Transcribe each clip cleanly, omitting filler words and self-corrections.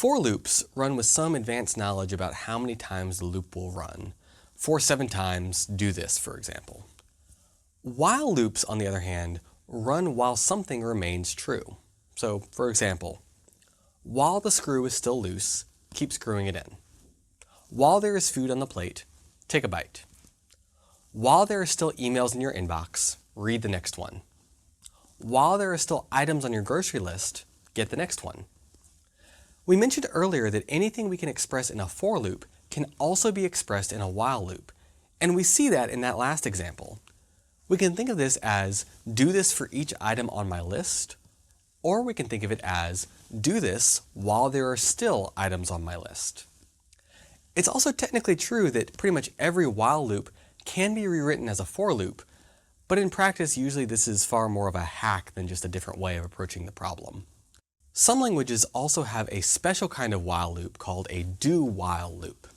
For loops run with some advanced knowledge about how many times the loop will run. For 7 times, do this, for example. While loops, on the other hand, run while something remains true. So, for example, while the screw is still loose, keep screwing it in. While there is food on the plate, take a bite. While there are still emails in your inbox, read the next one. While there are still items on your grocery list, get the next one. We mentioned earlier that anything we can express in a for loop can also be expressed in a while loop, and we see that in that last example. We can think of this as do this for each item on my list, or we can think of it as do this while there are still items on my list. It's also technically true that pretty much every while loop can be rewritten as a for loop, but in practice usually this is far more of a hack than just a different way of approaching the problem. Some languages also have a special kind of while loop called a do-while loop.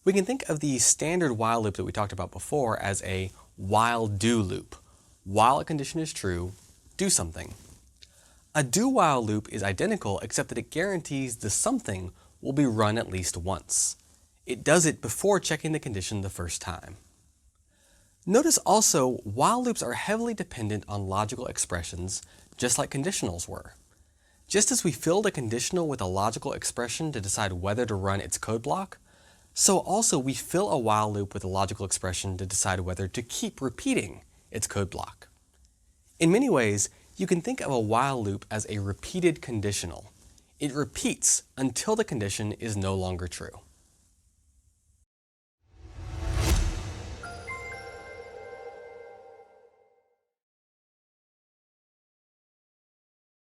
We can think of the standard while loop that we talked about before as a while-do loop. While a condition is true, do something. A do-while loop is identical except that it guarantees the something will be run at least once. It does it before checking the condition the first time. Notice also, while loops are heavily dependent on logical expressions, just like conditionals were. Just as we filled a conditional with a logical expression to decide whether to run its code block, so also we fill a while loop with a logical expression to decide whether to keep repeating its code block. In many ways, you can think of a while loop as a repeated conditional. It repeats until the condition is no longer true.